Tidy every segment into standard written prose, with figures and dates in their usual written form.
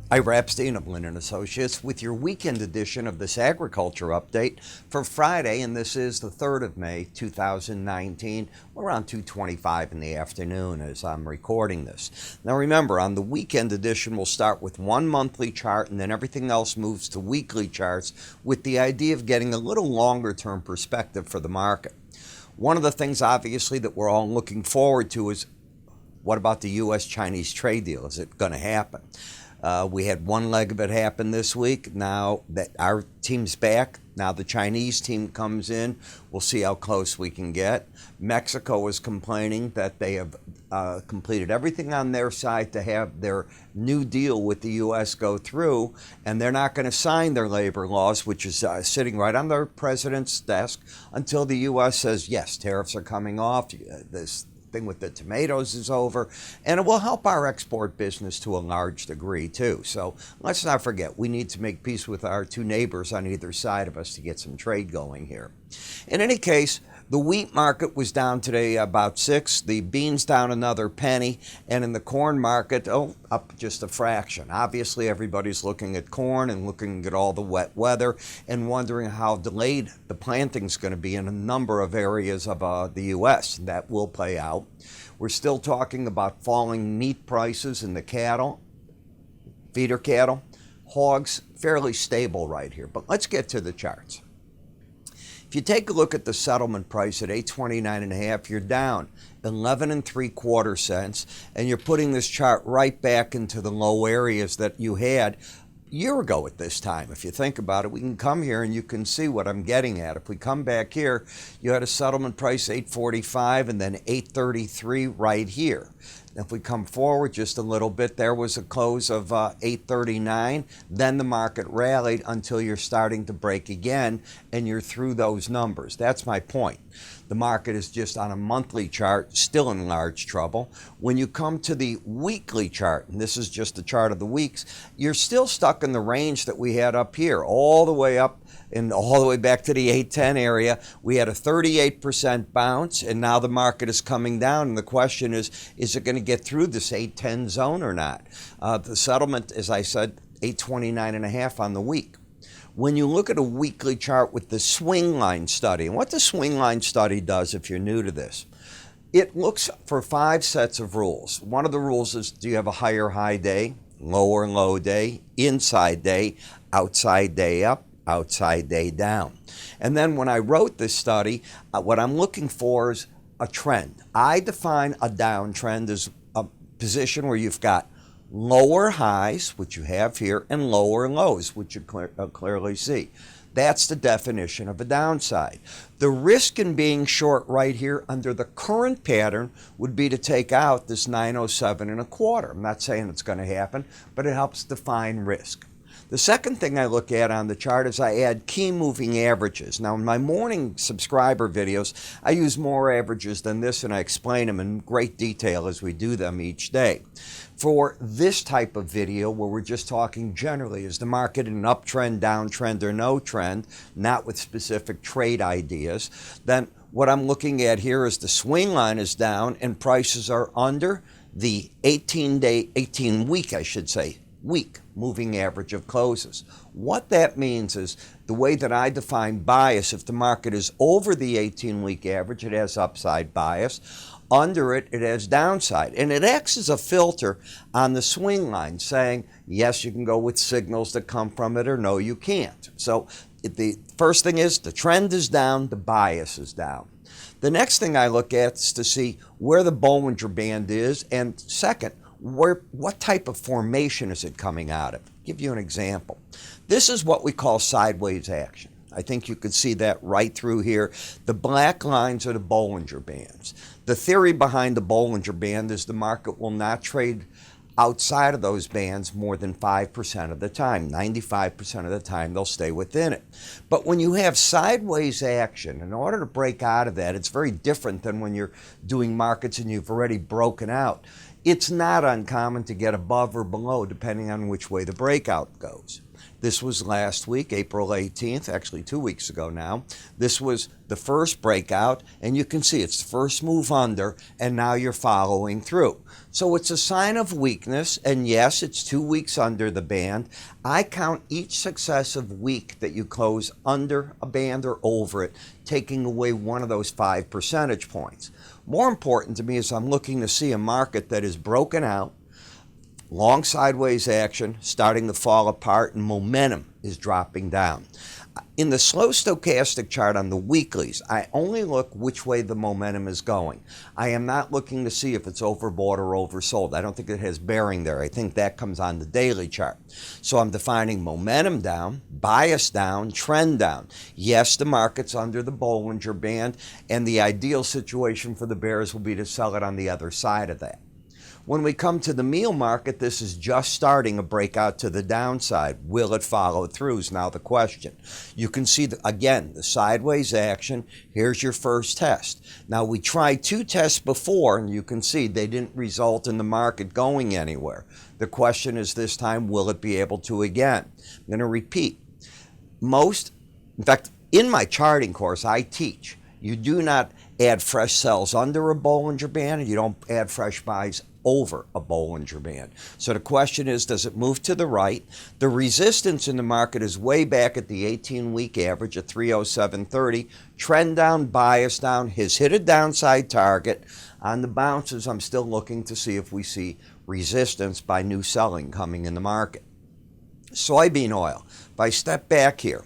Ira Epstein of Linn Associates with your weekend edition of this agriculture update for Friday, and this is the 3rd of May, 2019. We're around 2:25 in the afternoon as I'm recording this. Now remember, on the weekend edition, we'll start with one monthly chart and then everything else moves to weekly charts with the idea of getting a little longer term perspective for the market. One of the things, obviously, that we're all looking forward to is what about the U.S.-Chinese trade deal? Is it going to happen? We had one leg of it happen this week. Now that our team's back, now the Chinese team comes in. We'll see how close we can get. Mexico is complaining that they have completed everything on their side to have their new deal with the U.S. go through, and they're not going to sign their labor laws, which is sitting right on their president's desk, until the U.S. says, yes, tariffs are coming off. This thing with the tomatoes is over, and it will help our export business to a large degree too. So let's not forget, we need to make peace with our two neighbors on either side of us to get some trade going here. In any case, the wheat market was down today about 6, the beans down another penny, and in the corn market, up just a fraction. Obviously, everybody's looking at corn and looking at all the wet weather and wondering how delayed the planting's going to be in a number of areas of the U.S. That will play out. We're still talking about falling meat prices in the cattle, feeder cattle, hogs, fairly stable right here. But let's get to the charts. If you take a look at the settlement price at $8.29.5, you're down 11 3/4 cents, and you're putting this chart right back into the low areas that you had a year ago at this time. If you think about it, we can come here and you can see what I'm getting at. If we come back here, you had a settlement price $8.45 and then $8.33 right here. If we come forward just a little bit, there was a close of $8.39. Then the market rallied until you're starting to break again, and you're through those numbers. That's my point. The market is just on a monthly chart, still in large trouble. When you come to the weekly chart, and this is just the chart of the weeks, you're still stuck in the range that we had up here, all the way up and all the way back to the 810 area. We had a 38% bounce, and now the market is coming down. And the question is it going to get through this 810 zone or not? The settlement, as I said, 829.5 on the week. When you look at a weekly chart with the swing line study, and what the swing line study does, if you're new to this, it looks for 5 sets of rules. One of the rules is, do you have a higher high day, lower low day, inside day, outside day up, outside day down? And then when I wrote this study, what I'm looking for is a trend. I define a downtrend as a position where you've got lower highs, which you have here, and lower lows, which you clearly see. That's the definition of a downside. The risk in being short right here under the current pattern would be to take out this 907.25. I'm not saying it's going to happen, but it helps define risk. The second thing I look at on the chart is I add key moving averages. Now, in my morning subscriber videos, I use more averages than this, and I explain them in great detail as we do them each day. For this type of video, where we're just talking generally, is the market in an uptrend, downtrend, or no trend, not with specific trade ideas, then what I'm looking at here is the swing line is down and prices are under the 18-week moving average of closes. What that means is the way that I define bias, if the market is over the 18-week average, it has upside bias. Under it, it has downside. And it acts as a filter on the swing line, saying, yes, you can go with signals that come from it, or no, you can't. So the first thing is the trend is down, the bias is down. The next thing I look at is to see where the Bollinger Band is, and second, what type of formation is it coming out of? I'll give you an example. This is what we call sideways action. I think you could see that right through here. The black lines are the Bollinger Bands. The theory behind the Bollinger Band is the market will not trade outside of those bands more than 5% of the time. 95% of the time, they'll stay within it. But when you have sideways action, in order to break out of that, it's very different than when you're doing markets and you've already broken out. It's not uncommon to get above or below, depending on which way the breakout goes. This was last week, April 18th, actually 2 weeks ago now. This was the first breakout, and you can see it's the first move under, and now you're following through. So it's a sign of weakness, and yes, it's 2 weeks under the band. I count each successive week that you close under a band or over it, taking away one of those 5 percentage points. More important to me is I'm looking to see a market that is broken out, long sideways action, starting to fall apart, and momentum is dropping down. In the slow stochastic chart on the weeklies, I only look which way the momentum is going. I am not looking to see if it's overbought or oversold. I don't think it has bearing there. I think that comes on the daily chart. So I'm defining momentum down, bias down, trend down. Yes, the market's under the Bollinger Band, and the ideal situation for the bears will be to sell it on the other side of that. When we come to the meal market, this is just starting a breakout to the downside. Will it follow through is now the question. You can see, again, the sideways action. Here's your first test. Now, we tried 2 tests before, and you can see they didn't result in the market going anywhere. The question is this time, will it be able to again? I'm going to repeat. In fact, in my charting course, I teach you do not add fresh sells under a Bollinger Band, and you don't add fresh buys over a Bollinger Band. So the question is, does it move to the right? The resistance in the market is way back at the 18-week average at 307.30. Trend down, bias down, has hit a downside target. On the bounces, I'm still looking to see if we see resistance by new selling coming in the market. Soybean oil. If I step back here,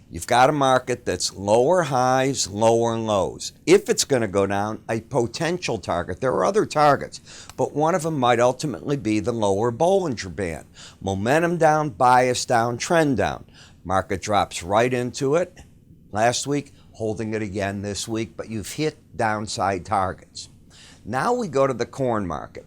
you've got a market that's lower highs, lower lows. If it's going to go down, a potential target. There are other targets, but one of them might ultimately be the lower Bollinger Band. Momentum down, bias down, trend down. Market drops right into it last week, holding it again this week, but you've hit downside targets. Now we go to the corn market.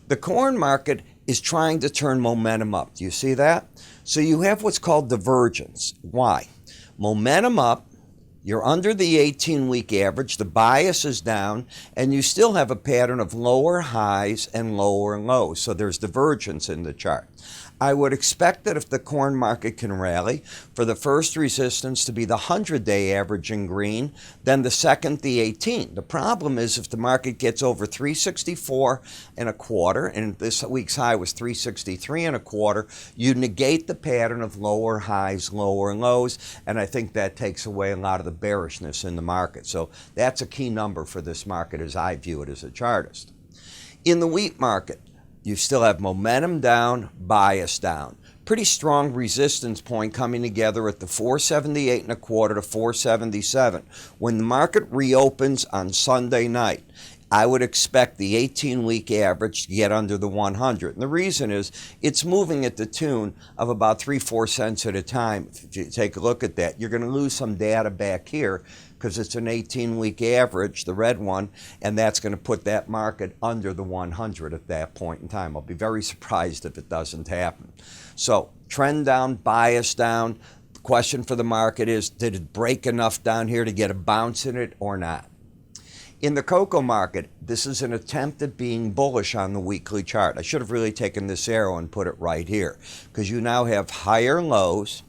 The corn market is trying to turn momentum up. Do you see that? So you have what's called divergence. Why? Momentum up, you're under the 18-week average, the bias is down, and you still have a pattern of lower highs and lower lows. So there's divergence in the chart. I would expect that if the corn market can rally, for the first resistance to be the 100-day average in green, then the second the 18. The problem is if the market gets over 364 and a quarter, and this week's high was 363 and a quarter, you negate the pattern of lower highs, lower lows, and I think that takes away a lot of the bearishness in the market. So that's a key number for this market as I view it as a chartist. In the wheat market, you still have momentum down, bias down. Pretty strong resistance point coming together at the 478 and a quarter to 477. When the market reopens on Sunday night, I would expect the 18-week average to get under the 100. And the reason is it's moving at the tune of about 3-4 cents at a time. If you take a look at that, you're going to lose some data back here because it's an 18-week average, the red one, and that's going to put that market under the 100 at that point in time. I'll be very surprised if it doesn't happen. So trend down, bias down. The question for the market is, did it break enough down here to get a bounce in it or not? In the cocoa market, this is an attempt at being bullish on the weekly chart. I should have really taken this arrow and put it right here because you now have higher lows,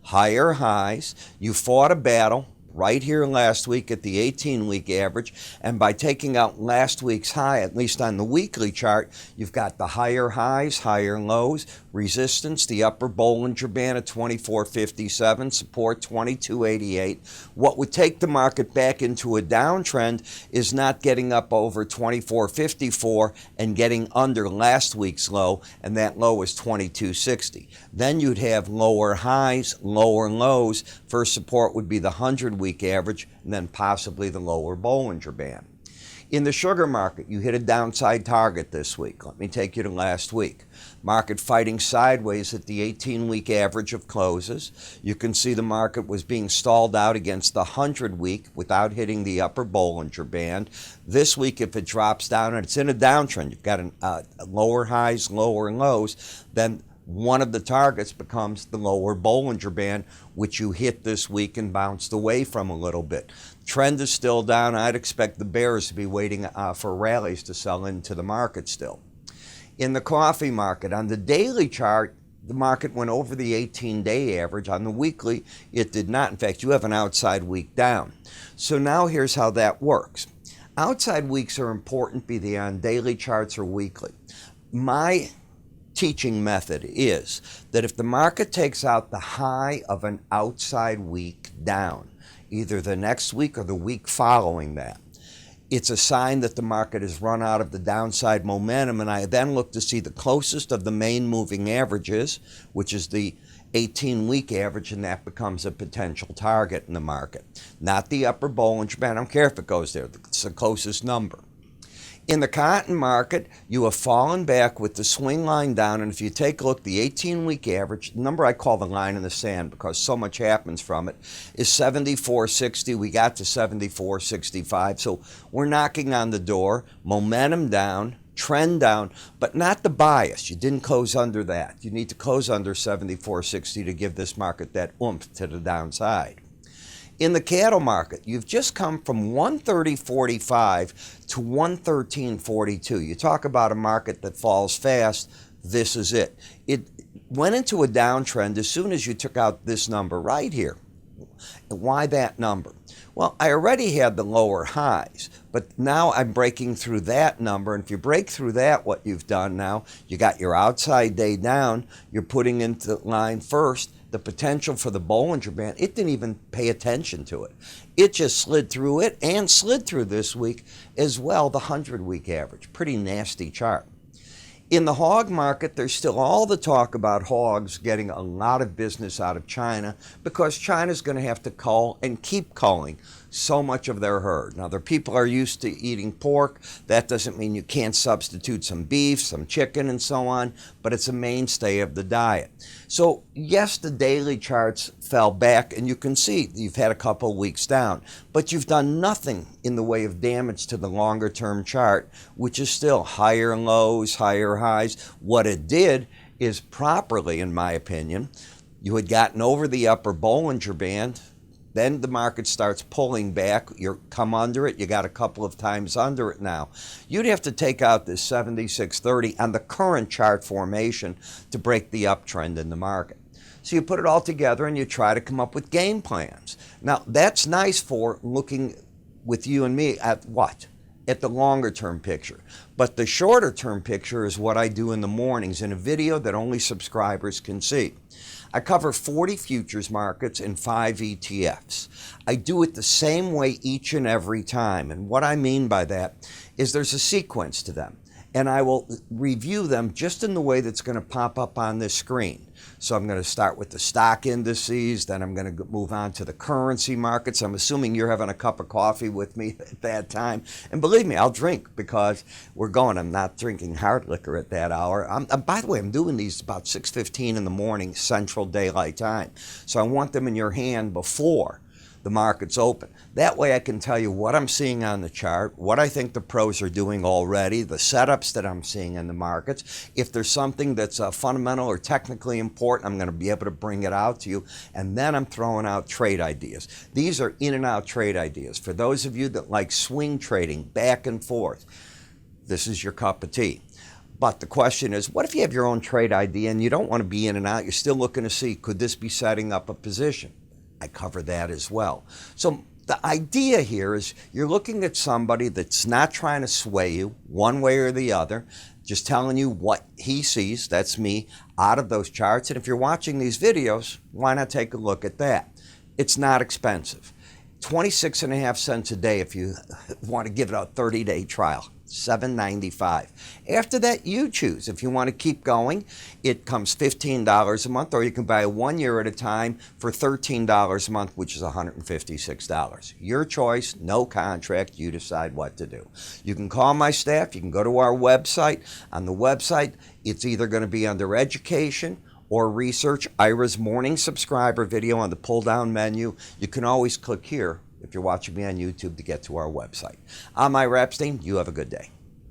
higher highs. You fought a battle right here last week at the 18-week average, and by taking out last week's high, at least on the weekly chart, you've got the higher highs, higher lows, resistance, the upper Bollinger Band at 24.57, support 22.88. What would take the market back into a downtrend is not getting up over 24.54 and getting under last week's low, and that low is 22.60. Then you'd have lower highs, lower lows. First support would be the 100-week average, and then possibly the lower Bollinger Band. In the sugar market, you hit a downside target this week. Let me take you to last week. Market fighting sideways at the 18-week average of closes. You can see the market was being stalled out against the 100-week without hitting the upper Bollinger Band. This week, if it drops down and it's in a downtrend, you've got lower highs, lower lows, then one of the targets becomes the lower Bollinger Band, which you hit this week and bounced away from a little bit. Trend is still down. I'd expect the bears to be waiting for rallies to sell into the market still. In the coffee market, on the daily chart, the market went over the 18-day average. On the weekly, it did not. In fact, you have an outside week down. So now here's how that works. Outside weeks are important, be they on daily charts or weekly. My teaching method is that if the market takes out the high of an outside week down, either the next week or the week following that, it's a sign that the market has run out of the downside momentum, and I then look to see the closest of the main moving averages, which is the 18-week average, and that becomes a potential target in the market. Not the upper Bollinger Band. I don't care if it goes there. It's the closest number. In the cotton market, you have fallen back with the swing line down, and if you take a look, the 18-week average, the number I call the line in the sand because so much happens from it, is 74.60. We got to 74.65, so we're knocking on the door. Momentum down, trend down, but not the bias. You didn't close under that. You need to close under 74.60 to give this market that oomph to the downside. In the cattle market, you've just come from 130.45 to 113.42. You talk about a market that falls fast, this is it. It went into a downtrend as soon as you took out this number right here. Why that number? Well, I already had the lower highs, but now I'm breaking through that number, and if you break through that, what you've done now, you got your outside day down, you're putting into line first, the potential for the Bollinger Band. It didn't even pay attention to it. It just slid through it and slid through this week as well, the 100-week average. Pretty nasty chart. In the hog market, there's still all the talk about hogs getting a lot of business out of China because China's going to have to cull and keep culling so much of their herd. Now, their people are used to eating pork. That doesn't mean you can't substitute some beef, some chicken, and so on, but it's a mainstay of the diet. So, yes, the daily charts fell back, and you can see you've had a couple of weeks down, but you've done nothing in the way of damage to the longer-term chart, which is still higher lows, higher highs. What it did is properly, in my opinion, you had gotten over the upper Bollinger Band. Then the market starts pulling back. You come under it. You got a couple of times under it now. You'd have to take out this 76.30 on the current chart formation to break the uptrend in the market. So you put it all together and you try to come up with game plans. Now, that's nice for looking with you and me at what? At the longer term picture. But the shorter term picture is what I do in the mornings in a video that only subscribers can see. I cover 40 futures markets and 5 ETFs. I do it the same way each and every time. And what I mean by that is there's a sequence to them. And I will review them just in the way that's going to pop up on this screen. So I'm going to start with the stock indices, then I'm going to move on to the currency markets. I'm assuming you're having a cup of coffee with me at that time. And believe me, I'll drink because we're going. I'm not drinking hard liquor at that hour. By the way, I'm doing these about 6:15 in the morning, Central Daylight Time. So I want them in your hand before the market's open. That way I can tell you what I'm seeing on the chart, what I think the pros are doing already, the setups that I'm seeing in the markets. If there's something that's fundamental or technically important, I'm going to be able to bring it out to you. And then I'm throwing out trade ideas. These are in and out trade ideas. For those of you that like swing trading back and forth, this is your cup of tea. But the question is, what if you have your own trade idea and you don't want to be in and out? You're still looking to see, could this be setting up a position? I cover that as well. So the idea here is you're looking at somebody that's not trying to sway you one way or the other, just telling you what he sees, that's me, out of those charts. And if you're watching these videos, why not take a look at that? It's not expensive. 26.5 cents a day if you want to give it a 30-day trial. $7.95. After that, you choose. If you want to keep going, it comes $15 a month, or you can buy 1 year at a time for $13 a month, which is $156. Your choice, no contract. You decide what to do. You can call my staff. You can go to our website. On the website, it's either going to be under education or research. Ira's morning subscriber video on the pull-down menu. You can always click here if you're watching me on YouTube to get to our website. I'm Ira Epstein. You have a good day.